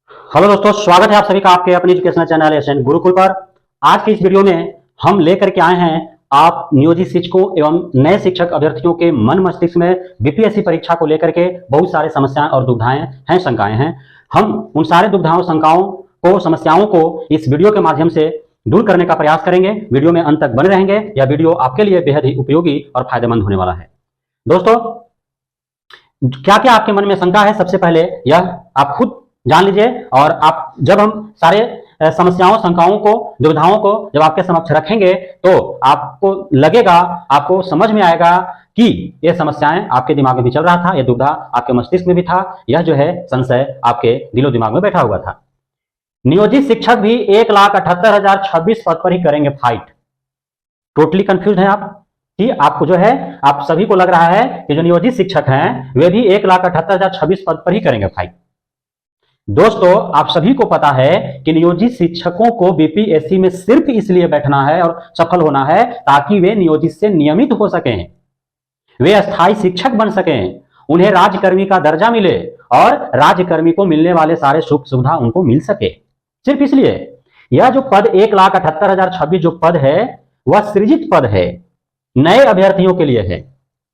Hello दोस्तों, स्वागत है आप सभी का आपके अपने एजुकेशनल चैनल एसएन गुरुकुल पर। आज की इस वीडियो में हम लेकर के आए हैं आप नियोजित शिक्षकों एवं नए शिक्षक अभ्यर्थियों के मन मस्तिष्क में बीपीएससी परीक्षा को लेकर के बहुत सारे समस्याएं और दुविधाएं हैं, शंकाएं हैं। हम उन सारे दुविधाओं, शंकाओं को, समस्याओं को इस वीडियो के माध्यम से दूर करने का प्रयास करेंगे। वीडियो में अंत तक बने रहेंगे। यह वीडियो आपके लिए बेहद ही उपयोगी और फायदेमंद होने वाला है। दोस्तों, क्या क्या आपके मन में शंका है, सबसे पहले यह आप खुद जान लीजिए। और आप जब हम सारे समस्याओं, शंकाओं को, दुविधाओं को जब आपके समक्ष रखेंगे तो आपको लगेगा, आपको समझ में आएगा कि ये समस्याएं आपके दिमाग में भी चल रहा था, ये दुविधा आपके मस्तिष्क में भी था, यह जो है संशय आपके दिलो दिमाग में बैठा हुआ था। नियोजित शिक्षक भी 1,78,026 पद पर ही करेंगे फाइट। टोटली कंफ्यूज हैं आप कि आपको जो है, आप सभी को लग रहा है कि जो नियोजित शिक्षक हैं वे भी 1,78,026 पद पर ही करेंगे फाइट। दोस्तों, आप सभी को पता है कि नियोजित शिक्षकों को बीपीएससी में सिर्फ इसलिए बैठना है और सफल होना है ताकि वे नियोजित से नियमित हो सकें, वे अस्थायी शिक्षक बन सकें, उन्हें राज्यकर्मी का दर्जा मिले और राज्यकर्मी को मिलने वाले सारे सुख सुविधा उनको मिल सके। सिर्फ इसलिए यह जो पद 1,78,026 जो पद है वह सृजित पद है, नए अभ्यर्थियों के लिए है।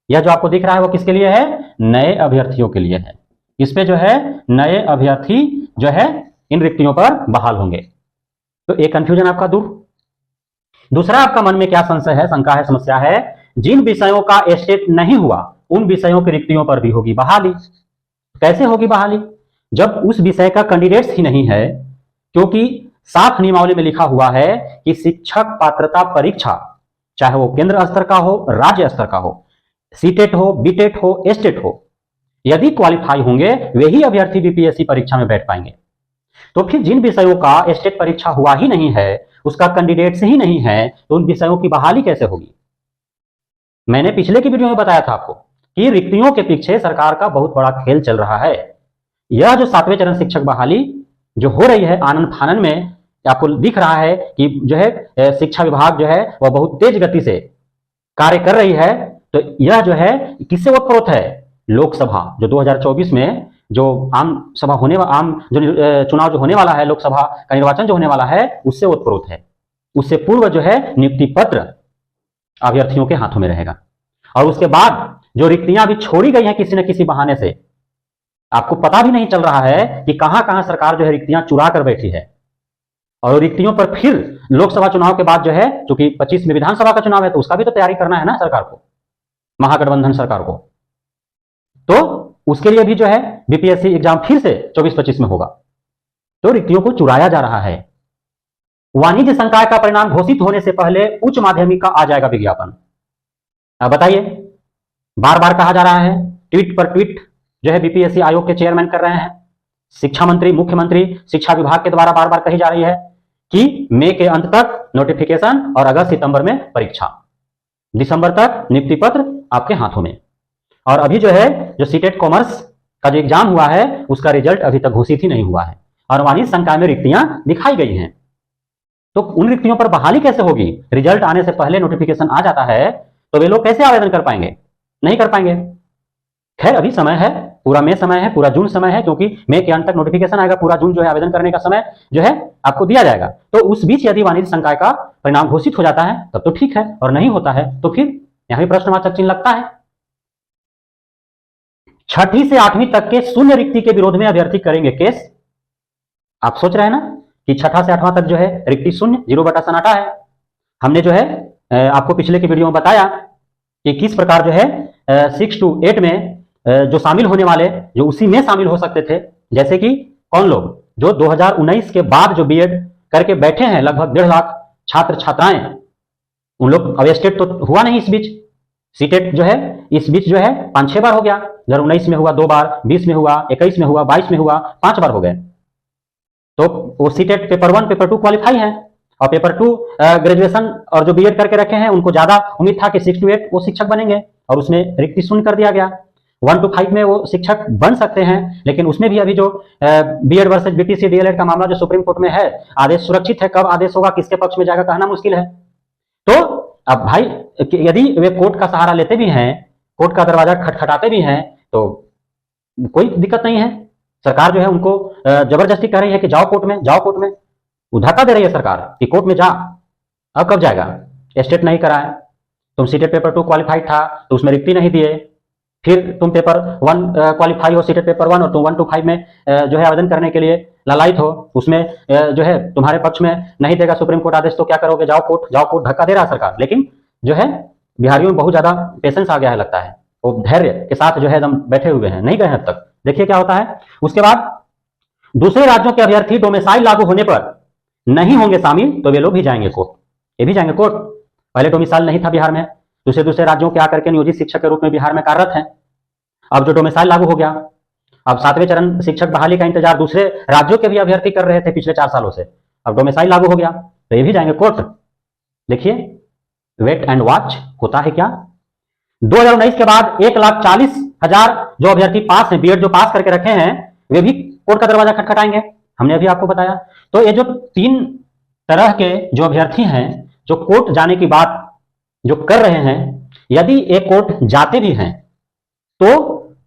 यह जो आपको दिख रहा है वो किसके लिए है? नए अभ्यर्थियों के लिए है। इसमें जो है नए अभ्यर्थी जो है इन रिक्तियों पर बहाल होंगे। तो एक कंफ्यूजन आपका दूर। दूसरा, आपका मन में क्या संशय है, शंका है, समस्या है? जिन विषयों का एस्टेट नहीं हुआ उन विषयों की रिक्तियों पर भी होगी बहाली। कैसे होगी बहाली? जब उस विषय का कैंडिडेट्स ही नहीं है, क्योंकि साफ नियमावली में लिखा हुआ है कि शिक्षक पात्रता परीक्षा, चाहे वो केंद्र स्तर का हो, राज्य स्तर का हो, सीटेट हो, बीटेट हो, एस्टेट हो, यदि क्वालिफाई होंगे वे ही अभ्यर्थी बीपीएससी परीक्षा में बैठ पाएंगे। तो फिर जिन विषयों का एस्टेट परीक्षा हुआ ही नहीं है, उसका कैंडिडेट्स ही नहीं है, तो उन विषयों की बहाली कैसे होगी? मैंने पिछले की वीडियो में बताया था आपको कि रिक्तियों के पीछे सरकार का बहुत बड़ा खेल चल रहा है। यह जो 7वें चरण शिक्षक बहाली जो हो रही है आनन फानन में, आपको दिख रहा है कि जो है शिक्षा विभाग जो है वह बहुत तेज गति से कार्य कर रही है। तो यह जो है किससे ओतप्रोत है? लोकसभा जो 2024 में जो आम सभा होने, आम जो चुनाव जो होने वाला है, लोकसभा का निर्वाचन जो होने वाला है, उससे ओतप्रोत है। उससे पूर्व जो है नियुक्ति पत्र अभ्यर्थियों के हाथों में रहेगा। और उसके बाद जो रिक्तियां अभी छोड़ी गई हैं किसी न किसी बहाने से, आपको पता भी नहीं चल रहा है कि कहां कहां सरकार जो है रिक्तियां चुरा कर बैठी है। और रिक्तियों पर फिर लोकसभा चुनाव के बाद जो है, चूंकि 25 में विधानसभा का चुनाव है, तो उसका भी तो तैयारी करना है ना सरकार को, महागठबंधन सरकार को। तो उसके लिए भी जो है बीपीएससी एग्जाम फिर से 24-25 में होगा। तो रिक्तियों को चुराया जा रहा है। वाणिज्य संकाय का परिणाम घोषित होने से पहले उच्च माध्यमिक का आ जाएगा विज्ञापन। अब बताइए, बार बार कहा जा रहा है, ट्वीट पर ट्वीट जो है बीपीएससी आयोग के चेयरमैन कर रहे हैं, शिक्षा मंत्री, मुख्यमंत्री शिक्षा विभाग के द्वारा बार बार कही जा रही है कि मई के अंत तक नोटिफिकेशन और अगस्त सितंबर में परीक्षा, दिसंबर तक नियुक्ति पत्र आपके हाथों में। और अभी जो है जो सीटेट कॉमर्स का जो एग्जाम हुआ है उसका रिजल्ट अभी तक घोषित ही नहीं हुआ है और वाणिज्य संकाय में रिक्तियां दिखाई गई हैं। तो उन रिक्तियों पर बहाली कैसे होगी? रिजल्ट आने से पहले नोटिफिकेशन आ जाता है तो वे लोग कैसे आवेदन कर पाएंगे? नहीं कर पाएंगे। खैर, अभी समय है, पूरा मई समय है, पूरा जून समय है, क्योंकि मई के अंत तक नोटिफिकेशन आएगा, पूरा जून जो है आवेदन करने का समय जो है आपको दिया जाएगा। तो उस बीच यदि वाणिज्य संकाय का परिणाम घोषित हो जाता है तब तो ठीक है, और नहीं होता है तो फिर यहां भी प्रश्नवाचक चिन्ह लगता है। 6ठी से 8वीं तक के शून्य रिक्ति के विरोध में अभ्यर्थी करेंगे केस। आप सोच रहे हैं ना कि 6ठा से 8वां तक जो है रिक्ति शून्य, 0/सन्नाटा है। हमने जो है आपको पिछले की वीडियो में बताया कि किस प्रकार जो है 6 to 8 में जो शामिल होने वाले, जो उसी में शामिल हो सकते थे, जैसे कि कौन लोग जो 2019 के बाद जो बीएड करके बैठे हैं, लगभग 1.5 लाख छात्र छात्राएं, उन लोग, अब स्टेट तो हुआ नहीं इस बीच, सीटेट जो है इस बीच जो है 5-6 बार हो गया। 2019 में हुआ 2 बार, 20 में हुआ, 21 में हुआ, 22 में हुआ, 5 बार हो गए। तो वो सीटेट पेपर 1, पेपर 2 क्वालिफाई है, और पेपर 2 ग्रेजुएशन और जो बीएड करके रखे हैं उनको ज्यादा उम्मीद था कि 6 to 8 वो शिक्षक बनेंगे, और उसमें रिक्ति शून्य कर दिया गया। 1 to 5 में वो शिक्षक बन सकते हैं, लेकिन उसमें भी अभी जो बीएड वर्सेज बीटीसी डीएलएड का मामला जो सुप्रीम कोर्ट में है, आदेश सुरक्षित है, कब आदेश होगा, किसके पक्ष में जाएगा, कहना मुश्किल है। तो अब भाई यदि वे कोर्ट का सहारा लेते भी हैं, कोर्ट का दरवाजा खटखटाते भी हैं, तो कोई दिक्कत नहीं है, सरकार जो है उनको जबरदस्ती कह रही है कि जाओ कोर्ट में, जाओ कोर्ट में। वो धक्का दे रही है सरकार कि कोर्ट में जा। अब कब जाएगा? स्टेट नहीं करा है, तुम सीटेट पेपर 2 क्वालिफाइड था तो उसमें रिक्ति नहीं दिए, फिर तुम पेपर 1 क्वालिफाई हो, सीटेट पेपर 1, और तुम 1 to 5 में जो है आवेदन करने के लिए लालायित हो, उसमें जो है तुम्हारे पक्ष में नहीं देगा सुप्रीम कोर्ट आदेश, तो क्या करोगे? जाओ कोर्ट, जाओ कोर्ट। धक्का दे रहा है सरकार। लेकिन जो है बिहारियों में बहुत ज्यादा पेशेंस आ गया है लगता है, वो धैर्य के साथ जो है एकदम बैठे हुए हैं, नहीं गए अब तक। देखिए क्या होता है। उसके बाद दूसरे राज्यों के अभ्यर्थी डोमिसाइल लागू होने पर नहीं होंगे शामिल तो वे लोग भी जाएंगे कोर्ट, ये भी जाएंगे कोर्ट। पहले डोमिसाइल नहीं था बिहार में, दूसरे राज्यों के आकर के नियोजित शिक्षक के रूप में बिहार में कार्यरत हैं। अब जो डोमिसाइल लागू हो गया, अब 7वें चरण शिक्षक बहाली का इंतजार दूसरे राज्यों के भी अभ्यर्थी कर रहे थे पिछले 4 सालों से, अब डोमिसाइल लागू हो गया तो ये भी जाएंगे कोर्ट। देखिए वेट एंड वॉच होता है क्या। 2019 के बाद 1,40,000 जो अभ्यर्थी पास हैं, बीएड जो पास करके रखे हैं, वे भी कोर्ट का दरवाजा खटखटाएंगे। हमने अभी आपको बताया। तो ये जो 3 तरह के जो अभ्यर्थी हैं जो कोर्ट जाने की बात जो कर रहे हैं, यदि एक कोर्ट जाते भी हैं तो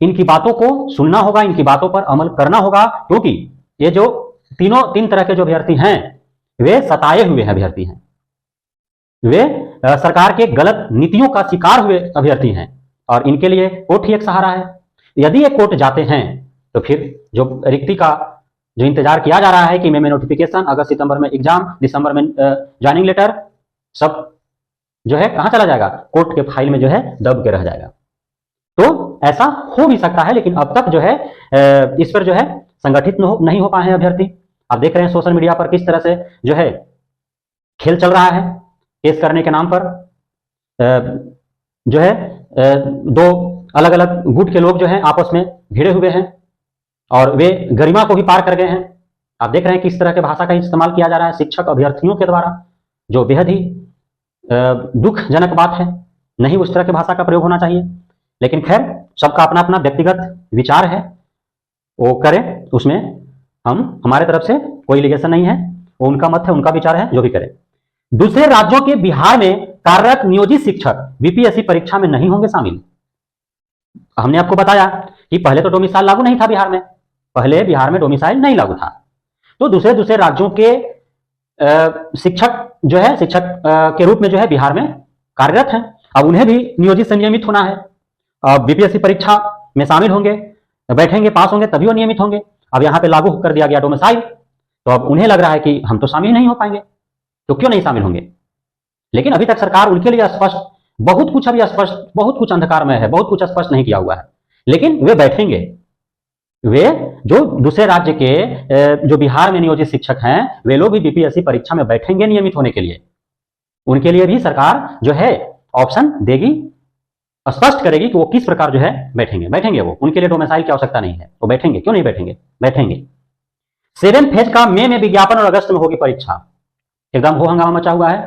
इनकी बातों को सुनना होगा, इनकी बातों पर अमल करना होगा, क्योंकि ये जो 3 तरह के जो अभ्यर्थी हैं वे सताए हुए अभ्यर्थी हैं, वे सरकार के गलत नीतियों का शिकार हुए अभ्यर्थी हैं, और इनके लिए कोर्ट ही एक सहारा है। यदि ये कोर्ट जाते हैं तो फिर जो रिक्ति का जो इंतजार किया जा रहा है कि मई में नोटिफिकेशन, अगस्त सितंबर में एग्जाम, दिसंबर में ज्वाइनिंग लेटर, सब जो है कहां चला जाएगा? कोर्ट के फाइल में जो है दब के रह जाएगा। तो ऐसा हो भी सकता है, लेकिन अब तक जो है इस पर जो है संगठित नहीं हो पाए हैं अभ्यर्थी। आप देख रहे हैं सोशल मीडिया पर किस तरह से जो है खेल चल रहा है। केस करने के नाम पर जो है 2 अलग अलग गुट के लोग जो हैं आपस में भिड़े हुए हैं, और वे गरिमा को भी पार कर गए हैं। आप देख रहे हैं किस तरह के भाषा का इस्तेमाल किया जा रहा है शिक्षक अभ्यर्थियों के द्वारा, जो बेहद ही दुखजनक बात है। नहीं उस तरह की भाषा का प्रयोग होना चाहिए, लेकिन खैर सबका अपना अपना व्यक्तिगत विचार है, वो करें, उसमें हमारे तरफ से कोई लिगेशन नहीं है, वो उनका मत है, उनका विचार है, जो भी करें। दूसरे राज्यों के बिहार में कार्यरत नियोजित शिक्षक बीपीएससी परीक्षा में नहीं होंगे शामिल। हमने आपको बताया कि पहले तो डोमिसाइल लागू नहीं था बिहार में, पहले बिहार में डोमिसाइल नहीं लागू था, तो दूसरे राज्यों के शिक्षक जो है शिक्षक के रूप में जो है बिहार में कार्यरत हैं। अब उन्हें भी नियोजित से नियमित होना है। अब बीपीएससी परीक्षा में शामिल होंगे, बैठेंगे, पास होंगे, तभी वो नियमित होंगे। अब यहाँ पे लागू कर दिया गया डोमिसाइल, तो अब उन्हें लग रहा है कि हम तो शामिल नहीं हो पाएंगे, तो क्यों नहीं शामिल होंगे। लेकिन अभी तक सरकार उनके लिए स्पष्ट, बहुत कुछ अभी स्पष्ट, बहुत कुछ अंधकारमय है, बहुत कुछ स्पष्ट नहीं किया हुआ है, लेकिन वे बैठेंगे। वे जो दूसरे राज्य के जो बिहार में नियोजित शिक्षक हैं, वे लोग भी बीपीएससी परीक्षा में बैठेंगे नियमित होने के लिए। उनके लिए भी सरकार जो है ऑप्शन देगी, स्पष्ट करेगी कि वो किस प्रकार जो है बैठेंगे वो। उनके लिए डोमिसाइल की आवश्यकता नहीं है, वो बैठेंगे। क्यों नहीं बैठेंगे? बैठेंगे। 7 फेज का मई में विज्ञापन और अगस्त में होगी परीक्षा। एकदम हो हंगामा मचा हुआ है,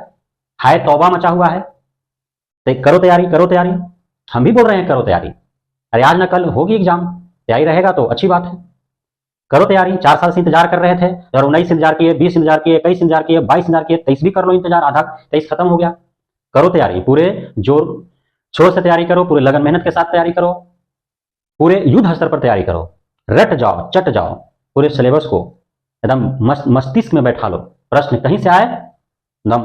हाय तौबा मचा हुआ है। तो करो तैयारी, करो तैयारी। हम भी बोल रहे हैं करो तैयारी। अरे आज न कल होगी एग्जाम, तैयारी रहेगा तो अच्छी बात है। करो तैयारी। 4 साल से इंतजार कर रहे थे, 2019 इंतजार किए, 20 इंतजार किए, 21 इंतजार किए, 22 इंतजार किए, 23 भी कर लो इंतजार, आधा 23 खत्म हो गया। करो तैयारी, पूरे जोर शोर से तैयारी करो, पूरे लगन मेहनत के साथ तैयारी करो, पूरे युद्ध स्तर पर तैयारी करो, रट जाओ, चट जाओ, पूरे सिलेबस को एकदम मस्तिष्क में बैठा लो। प्रश्न कहीं से आए एकदम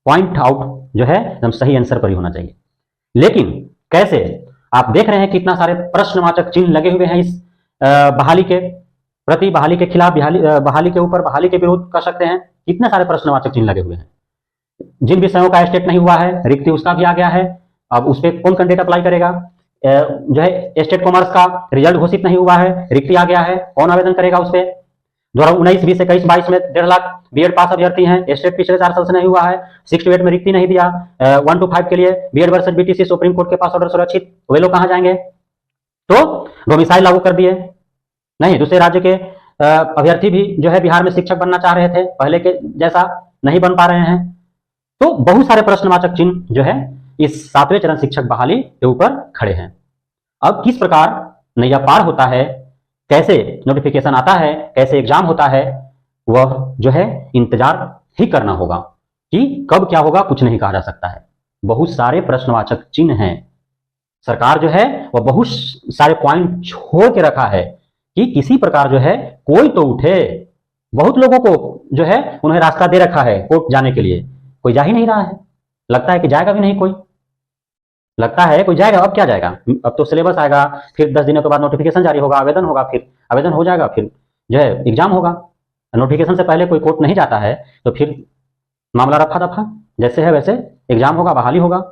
पॉइंट आउट जो है एकदम सही आंसर पर ही होना चाहिए। लेकिन कैसे? आप देख रहे हैं कितना सारे प्रश्नवाचक चिन्ह लगे हुए हैं इस बहाली के प्रति, बहाली के खिलाफ, बहाली के ऊपर, बहाली के विरुद्ध कर सकते हैं। कितने सारे प्रश्नवाचक चिन्ह लगे हुए हैं। जिन विषयों का स्टेट नहीं हुआ है, रिक्ति उसका भी आ गया है। अब उस पर कौन कैंडिडेट अप्लाई करेगा? जो है स्टेट कॉमर्स का रिजल्ट घोषित नहीं हुआ है, रिक्ति आ गया है, कौन आवेदन करेगा उस पर? 2019, 20, 21, 22 में 1.5 लाख बीएड पास अभ्यर्थी हैं। स्टेट पिछले 4 साल से नहीं हुआ है, 6 to 8 में रिक्ति नहीं दिया, 1 to 5 के लिए BEd versus BTC Supreme Court के पास ऑर्डर सुरक्षित, वे लोग कहां जाएंगे? तो डोमिसाइल लागू कर दिए। नहीं, दूसरे राज्य के अभ्यर्थी भी जो है बिहार में शिक्षक बनना चाह रहे थे, पहले के जैसा नहीं बन पा रहे हैं। तो बहुत सारे प्रश्नवाचक चिन्ह जो है इस 7वें चरण शिक्षक बहाली के ऊपर खड़े हैं। अब किस प्रकार नैया पार होता है, कैसे नोटिफिकेशन आता है, कैसे एग्जाम होता है, वह जो है इंतजार ही करना होगा कि कब क्या होगा, कुछ नहीं कहा जा सकता है। बहुत सारे प्रश्नवाचक चिन्ह हैं। सरकार जो है वह बहुत सारे पॉइंट छोड़ के रखा है कि किसी प्रकार जो है कोई तो उठे। बहुत लोगों को जो है उन्हें रास्ता दे रखा है कोर्ट जाने के लिए, कोई जा ही नहीं रहा है। लगता है कि जाएगा भी नहीं कोई, लगता है कोई जाएगा। अब क्या जाएगा, अब तो सिलेबस आएगा, फिर 10 दिनों के बाद नोटिफिकेशन जारी होगा, आवेदन होगा, फिर आवेदन हो जाएगा, फिर जो है एग्जाम होगा। नोटिफिकेशन से पहले कोई कोर्ट नहीं जाता है तो फिर मामला रफा दफा, जैसे है वैसे एग्जाम होगा, बहाली होगा।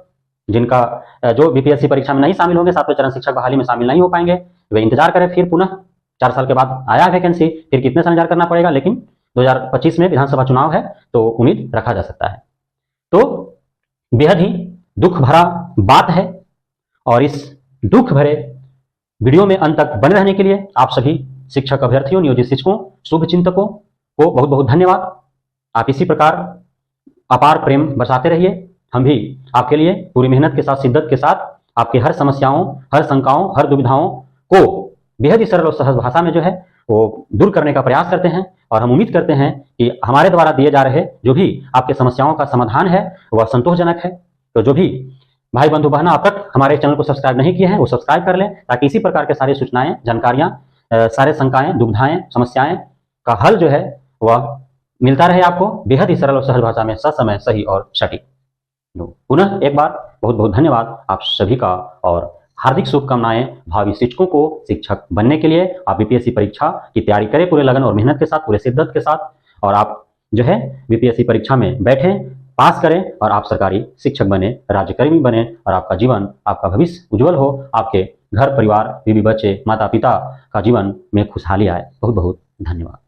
जिनका जो बीपीएससी परीक्षा में नहीं शामिल होंगे, सातवें चरण शिक्षक बहाली में शामिल नहीं हो पाएंगे, वे इंतजार करें। फिर पुनः 4 साल के बाद आया वैकेंसी, फिर कितने साल इंतजार करना पड़ेगा, लेकिन 2025 में विधानसभा चुनाव है तो उम्मीद रखा जा सकता है। तो बेहद ही दुख भरा बात है, और इस दुख भरे वीडियो में अंत तक बने रहने के लिए आप सभी शिक्षक अभ्यर्थियों, नियोजित शिक्षकों, शुभ चिंतकों को बहुत बहुत धन्यवाद। आप इसी प्रकार अपार प्रेम बरसाते रहिए। हम भी आपके लिए पूरी मेहनत के साथ, शिद्दत के साथ आपके हर समस्याओं, हर शंकाओं, हर दुविधाओं को बेहद ही सरल और सहज भाषा में जो है वो दूर करने का प्रयास करते हैं। और हम उम्मीद करते हैं कि हमारे द्वारा दिए जा रहे जो भी आपके समस्याओं का समाधान है वह संतोषजनक है। तो जो भी भाई बंधु बहना अब तक हमारे चैनल को सब्सक्राइब नहीं किए हैं वो सब्सक्राइब कर लें, ताकि इसी प्रकार के सारी सूचनाएं, जानकारियां, सारे शंकाएं, दुविधाएं, समस्याएं का हल जो है वह मिलता रहे आपको बेहद ही सरल और सहज भाषा में, ससमय, सही और सटीक। पुनः एक बार बहुत बहुत धन्यवाद आप सभी का, और हार्दिक शुभकामनाएं भावी शिक्षकों को शिक्षक बनने के लिए। आप बीपीएससी परीक्षा की तैयारी करें पूरे लगन और मेहनत के साथ, पूरे शिद्दत के साथ, और आप जो है बीपीएससी परीक्षा में बैठें, पास करें और आप सरकारी शिक्षक बने, राज्यकर्मी बने, और आपका जीवन, आपका भविष्य उज्जवल हो, आपके घर परिवार, बीवी बच्चे, माता पिता का जीवन में खुशहाली आए। बहुत बहुत धन्यवाद।